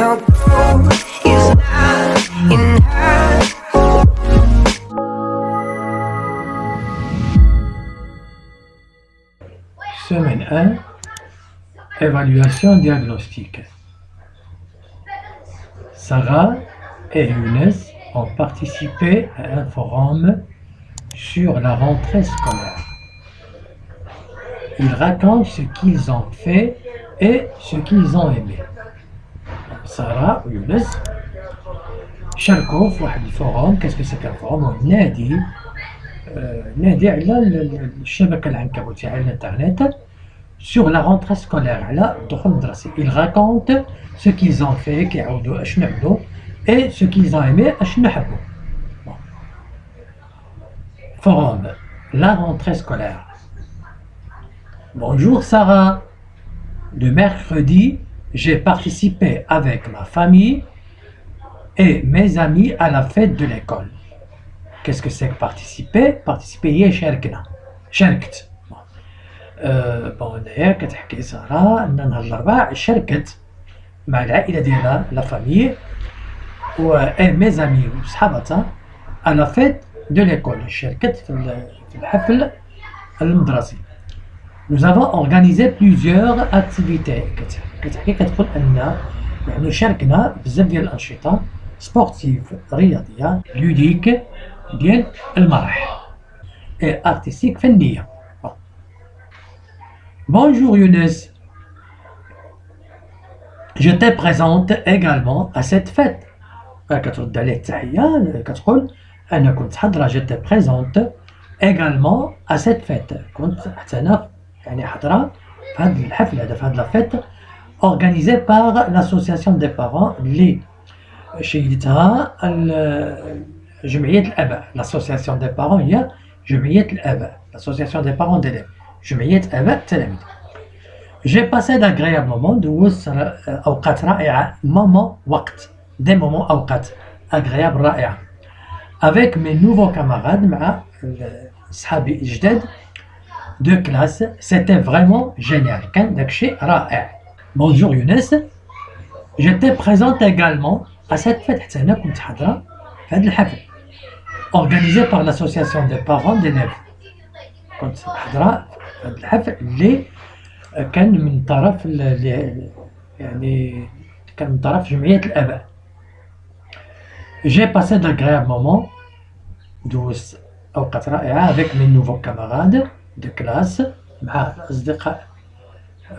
your goal is not in her. Semaine 1, évaluation diagnostique. Sarah et Younes ont participé à un forum sur la rentrée scolaire. Ils racontent ce qu'ils ont fait et ce qu'ils ont aimé. Sarah et Younes شاركوا في واحد الفوروم. qu'est-ce que c'est qu'un forum؟ نادي على الشبكة العنكبوتية على الانترنت sur la rentrée scolaire على الدخول الدراسي. Ils racontent ce qu'ils ont fait, كيعاودوا اشنو عملوا et ce qu'ils ont aimé اشنو حبوا. Forum, la rentrée scolaire. Bonjour Sarah. Le mercredi, j'ai participé avec ma famille et mes amis à la fête de l'école. Qu'est-ce que c'est que participer؟ Participer هي شاركنا. شاركت. هنايا كتحكي سارة أن نهار الأربعاء شاركت مع العائلة ديالها لا فامي و مي زامي وصحاباتها à la fête de l'école. شاركت في الحفل المدرسي. Nous avons organisé plusieurs activités. كتقول أن يعني شاركنا بزاف ديال الأنشطة سبورتيف رياضية لوديك ديال المرح et artistique فنية. Bonjour Younes. Je te présente également à cette fête. كترد عليه التحية كتقول أنا كنت حاضرة. Je te présente également à cette fête. كنت حتى أنا يعني حاضرة في هذا الحفل هذا في هذا الفيت organisé par l'association des parents اللي شيدتها جمعية الآباء. l'association des parents هي جمعية الآباء. l'association des parents d'élèves جمعية آباء التلاميذ. j'ai passé d'agréables moments. دوزت أوقات رائعة. وقت des moments أوقات agréables رائعة avec mes nouveaux camarades مع صحابي الجداد de classe. C'était vraiment génial. كان داكشي رائع. Bonjour Younes. J'étais présente également à cette fête. حتى أنا كنت حاضرة في هذا الحفل organisé par l'association des parents d'élèves. كنت حاضرة في هذا الحفل اللي كان من طرف يعني كان من طرف جمعية الآباء. J'ai passé d'agréables moments. دوزت أوقات رائعة avec mes nouveaux camarades de classe مع الأصدقاء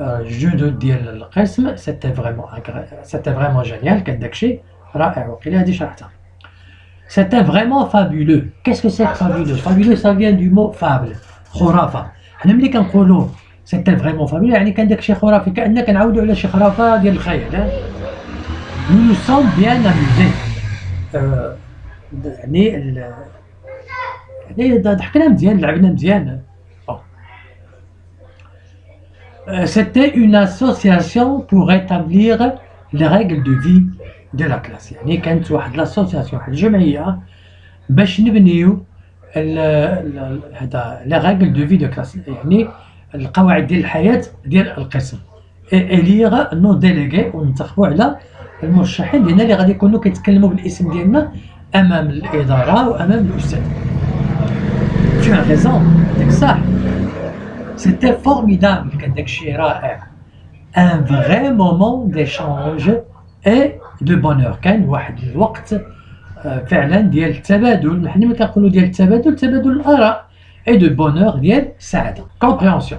الجدد ديال القسم. c'était vraiment génial. كان داكشي رائع. وقيلا هادي شرحتها. c'était vraiment fabuleux. qu'est-ce que c'est que fabuleux؟ fabuleux ça vient du mot fable. خرافة. حنا ملي كنقولوا c'était vraiment fabuleux يعني كان داكشي خرافي كأننا كنعاودوا على شي خرافة ديال الخيال. nous nous sommes bien amusés. يعني ضحكنا مزيان لعبنا مزيان. C'était une association pour établir les règles de vie de la classe. يعني كانت واحد l'association واحد الجمعية باش نبنيو هذا les règles de vie de classe يعني القواعد ديال الحياة ديال القسم. élire nos délégués وننتخبوا على المرشحين ديالنا اللي غادي يكونوا كيتكلموا بالاسم ديالنا أمام الإدارة وأمام الأستاذ. Tu as raison. هذاك صح. C'était formidable. كان داكشي رائع. Un vrai moment d'échange et de bonheur. كان واحد الوقت فعلا ديال التبادل. حنا ملي كنقولوا ديال التبادل تبادل الآراء et de bonheur ديال السعادة. Compréhension.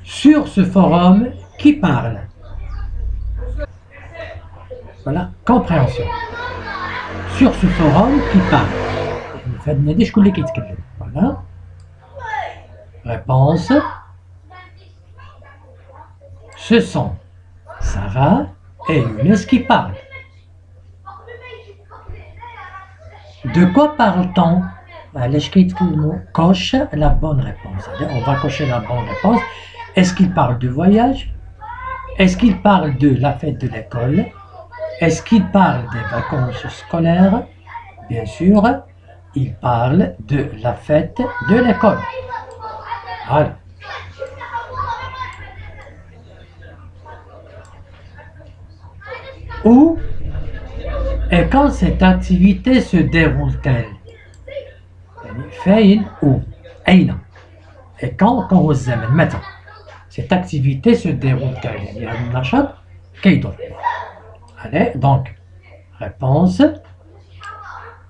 Sur ce forum qui parle. Voilà, compréhension. Sur ce forum qui parle. في هاد النادي شكون اللي كيتكلم؟ Voilà. Réponse. Ce sont Sarah et Younes qui parlent. De quoi parle-t-on? علاش كيتكلموا؟ Coche la bonne réponse. On va cocher la bonne réponse. Est-ce qu'il parle de voyage? Est-ce qu'il parle de la fête de l'école? Est-ce qu'il parle des vacances scolaires? Bien sûr, il parle de la fête de l'école. Voilà. Où et quand cette activité se déroule-t-elle? يعني فين où أين et quand هو الزمن متى cette activité se déroule-t-elle يعني هذا النشاط كيدور. Allez donc réponse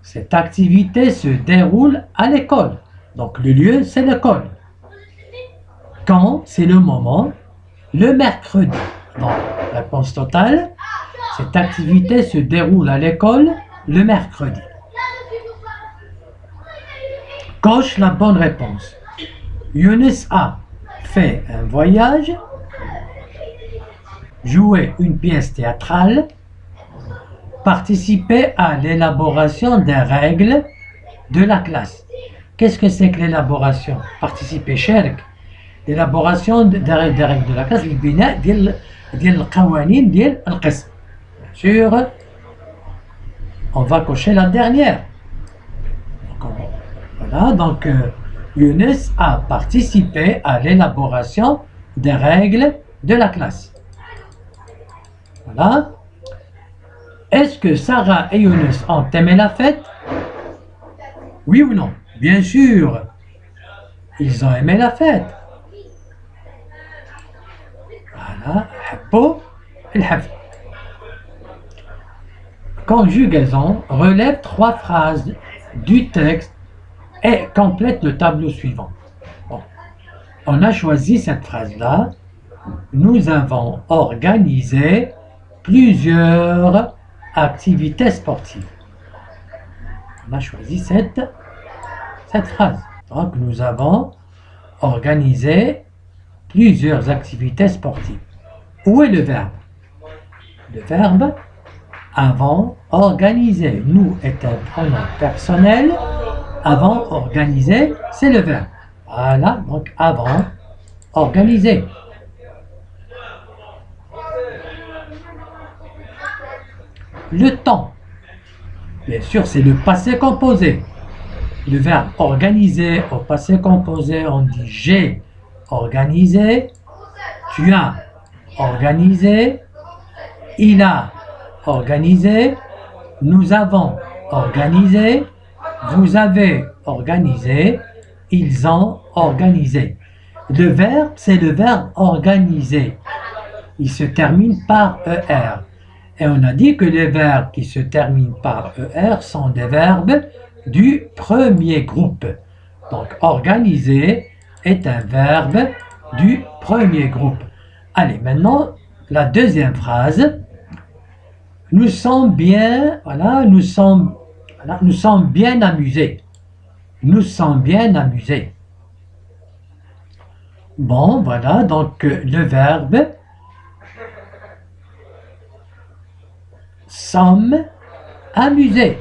cette activité se déroule à l'école. Donc le lieu c'est l'école. Quand c'est le moment le mercredi. Donc réponse totale cette activité se déroule à l'école le mercredi. Coche la bonne réponse. Younes a fait un voyage, joué une pièce théâtrale, participé à l'élaboration des règles de la classe. Qu'est-ce que c'est que l'élaboration? Participer, شارك. L'élaboration des règles de la classe, البناء ديال القوانين ديال القسم. Bien sûr, on va cocher la dernière. Voilà, donc Younes a participé à l'élaboration des règles de la classe. Voilà. Est-ce que Sarah et Younes ont aimé la fête? Oui ou non? Bien sûr, ils ont aimé la fête. Voilà, حبوا الحفل. Conjugaison relève 3 phrases du texte et complète le tableau suivant. Bon. On a choisi cette phrase-là. Nous avons organisé plusieurs activités sportives. On a choisi cette phrase. Donc, nous avons organisé plusieurs activités sportives. Où est le verbe? Le verbe avant organiser. Nous est un pronom personnel. Avant organiser, c'est le verbe. Voilà, donc avant organiser. Le temps. Bien sûr, c'est le passé composé. Le verbe organiser au passé composé, on dit j'ai organisé, tu as organisé, il a organisé, nous avons organisé, vous avez organisé, ils ont organisé. Le verbe, c'est le verbe organiser. Il se termine par ER. Et on a dit que les verbes qui se terminent par ER sont des verbes du premier groupe. Donc, organiser est un verbe du premier groupe. Allez, maintenant, la deuxième phrase. Nous sommes bien, nous sommes bien amusés. Nous sommes bien amusés. Bon, voilà, donc le verbe sommes amusés.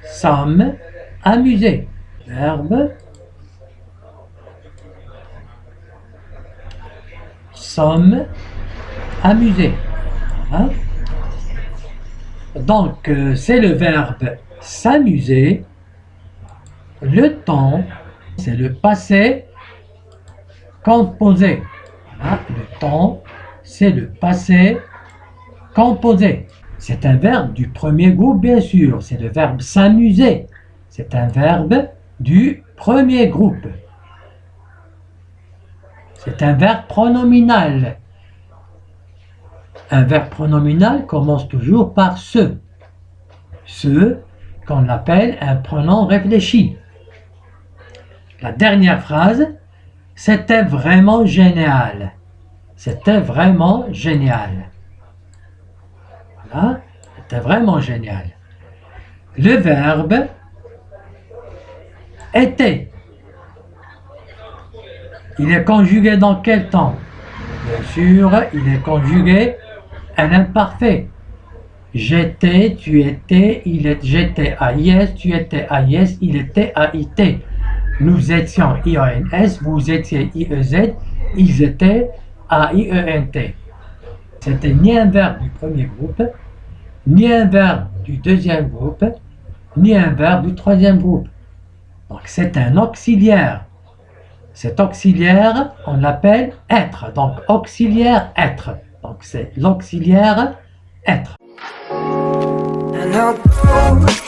Sommes amusés. Verbe sommes amusés. Voilà. Donc, c'est le verbe s'amuser. Le temps, c'est le passé composé. Voilà. Le temps, c'est le passé composé. C'est un verbe du premier groupe, bien sûr. C'est le verbe s'amuser. C'est un verbe du premier groupe. C'est un verbe pronominal. Un verbe pronominal commence toujours par ce. Ce qu'on appelle un pronom réfléchi. La dernière phrase, c'était vraiment génial. C'était vraiment génial. Voilà, c'était vraiment génial. Le verbe était. Il est conjugué dans quel temps? Bien sûr, il est conjugué à l'imparfait. J'étais, tu étais, j'étais AIS, tu étais AIS, il était AIT. Nous étions IONS, vous étiez IEZ, ils étaient AIENT. C'était ni un verbe du premier groupe, ni un verbe du deuxième groupe, ni un verbe du troisième groupe. Donc c'est un auxiliaire. Cet auxiliaire, on l'appelle être. Donc auxiliaire être. Donc c'est l'auxiliaire être. Now go